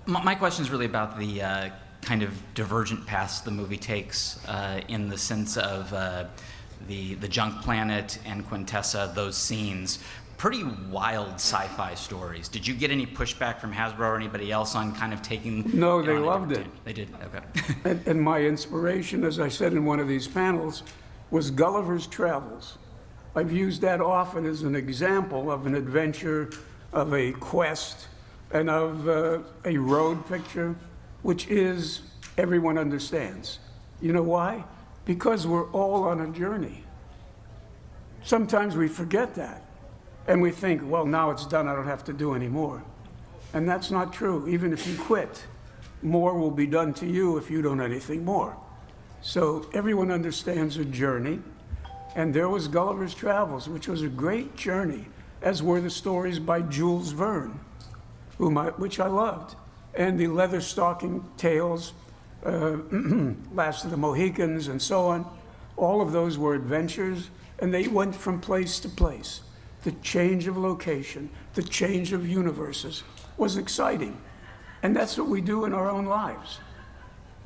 My question is really about the kind of divergent paths the movie takes in the sense of the junk planet and Quintessa, those scenes. Pretty wild sci-fi stories. Did you get any pushback from Hasbro or anybody else on kind of taking? No, they loved it. They did. Okay. And my inspiration, as I said in one of these panels, was Gulliver's Travels. I've used that often as an example of an adventure, of a quest, and of a road picture, which is everyone understands. You know why? Because we're all on a journey. Sometimes we forget that. And we think, well, now it's done, I don't have to do any more. And that's not true. Even if you quit, more will be done to you if you don't do anything more. So everyone understands a journey. And there was Gulliver's Travels, which was a great journey, as were the stories by Jules Verne, which I loved. And the Leather Stocking Tales, Last of the Mohicans, and so on. All of those were adventures, and they went from place to place. The change of location, the change of universes was exciting. And that's what we do in our own lives.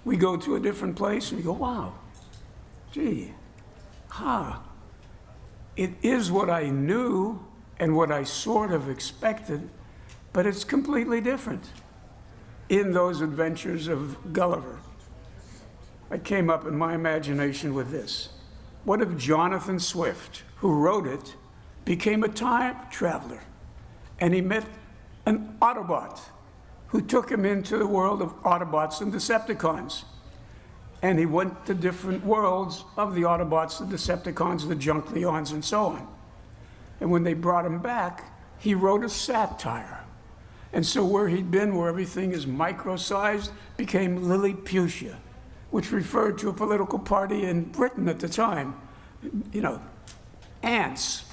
We go to a different place and we go, wow, gee, it is what I knew and what I sort of expected, but it's completely different. In those adventures of Gulliver, I came up in my imagination with this. What if Jonathan Swift, who wrote it, became a time traveler, and he met an Autobot who took him into the world of Autobots and Decepticons. And he went to different worlds of the Autobots, the Decepticons, the Junkions, and so on. And when they brought him back, he wrote a satire. And so where he'd been, where everything is micro-sized, became Lilliputian, which referred to a political party in Britain at the time. You know, ants,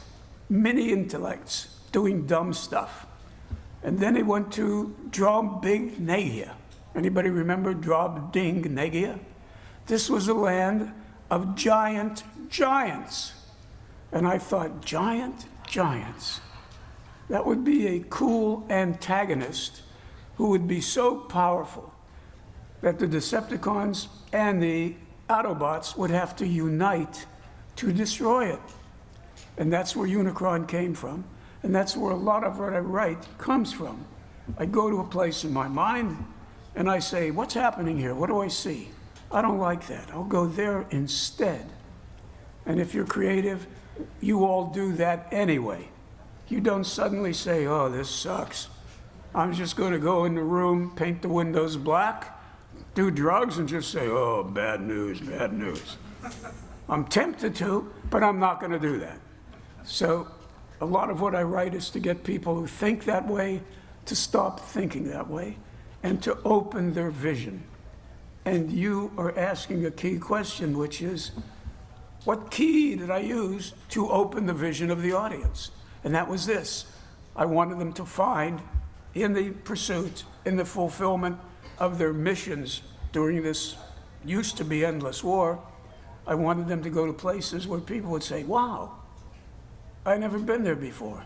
mini intellects doing dumb stuff. And then he went to Drobdingnagia. Anybody remember Drobdingnagia? This was a land of giant giants. And I thought, giant giants. That would be a cool antagonist who would be so powerful that the Decepticons and the Autobots would have to unite to destroy it. And that's where Unicron came from. And that's where a lot of what I write comes from. I go to a place in my mind and I say, what's happening here? What do I see? I don't like that. I'll go there instead. And if you're creative, you all do that anyway. You don't suddenly say, oh, this sucks. I'm just going to go in the room, paint the windows black, do drugs, and just say, oh, bad news, bad news. I'm tempted to, but I'm not going to do that. So a lot of what I write is to get people who think that way to stop thinking that way and to open their vision. And you are asking a key question, which is, what key did I use to open the vision of the audience? And that was this. I wanted them to find in the pursuit, in the fulfillment of their missions during this used to be endless war, I wanted them to go to places where people would say, wow, I've never been there before.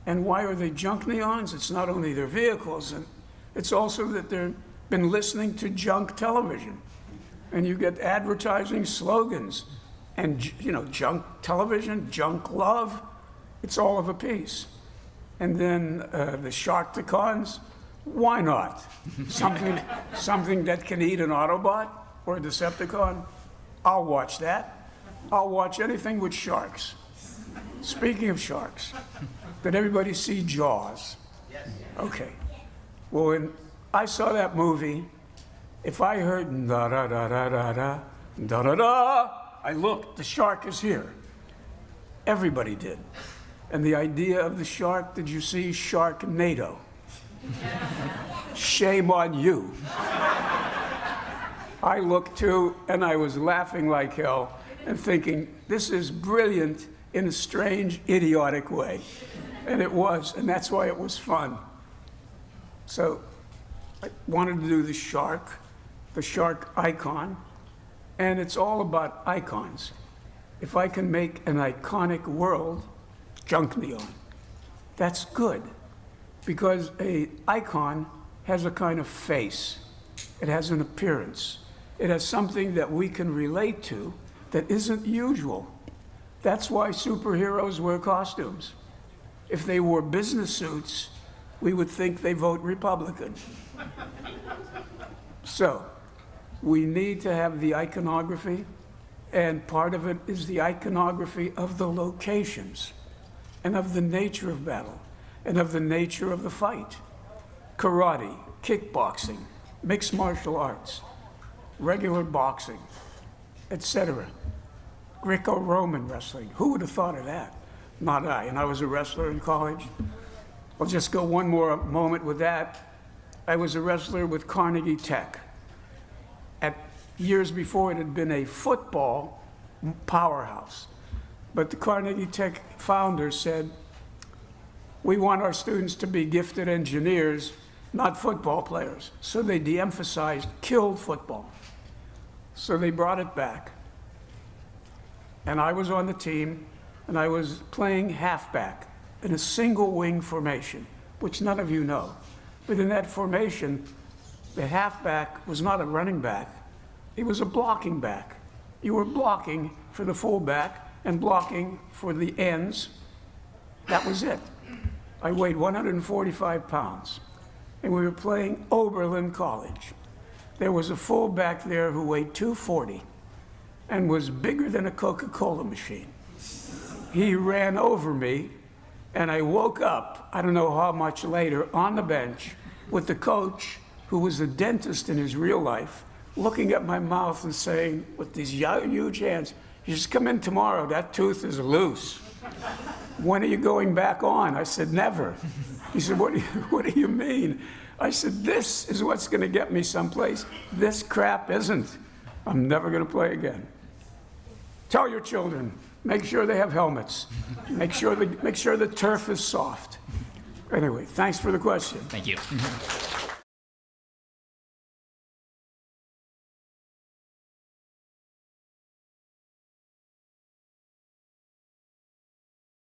And why are they junk neons? It's not only their vehicles, and it's also that they've been listening to junk television. And you get advertising slogans and, you know, junk television, junk love, it's all of a piece. And then the Sharkticons, why not? Something that can eat an Autobot or a Decepticon, I'll watch that. I'll watch anything with sharks. Speaking of sharks, did everybody see Jaws? Yes. Okay. Well, when I saw that movie, if I heard da-da-da-da-da-da, da-da-da, I looked, the shark is here. Everybody did. And the idea of the shark, did you see Sharknado? Shame on you. I looked too, and I was laughing like hell and thinking, this is brilliant in a strange, idiotic way. And it was, and that's why it was fun. So I wanted to do the shark icon, and it's all about icons. If I can make an iconic world, junk neon, that's good, because an icon has a kind of face. It has an appearance. It has something that we can relate to that isn't usual. That's why superheroes wear costumes. If they wore business suits, we would think they vote Republican. So, we need to have the iconography, and part of it is the iconography of the locations, and of the nature of battle, and of the nature of the fight. Karate, kickboxing, mixed martial arts, regular boxing, etc. Greco-Roman wrestling. Who would have thought of that? Not I. And I was a wrestler in college. I'll just go one more moment with that. I was a wrestler with Carnegie Tech. Years before, it had been a football powerhouse. But the Carnegie Tech founder said, we want our students to be gifted engineers, not football players. So they de-emphasized, killed football. So they brought it back. And I was on the team, and I was playing halfback in a single wing formation, which none of you know. But in that formation, the halfback was not a running back. He was a blocking back. You were blocking for the fullback and blocking for the ends. That was it. I weighed 145 pounds, and we were playing Oberlin College. There was a fullback there who weighed 240 and was bigger than a Coca-Cola machine. He ran over me, and I woke up, I don't know how much later, on the bench with the coach, who was a dentist in his real life, looking at my mouth and saying, with these huge hands, you just come in tomorrow, that tooth is loose. When are you going back on? I said, never. He said, what do you mean? I said, this is what's going to get me someplace. This crap isn't. I'm never going to play again. Tell your children, make sure they have helmets. Make sure the turf is soft. Anyway, thanks for the question. Thank you.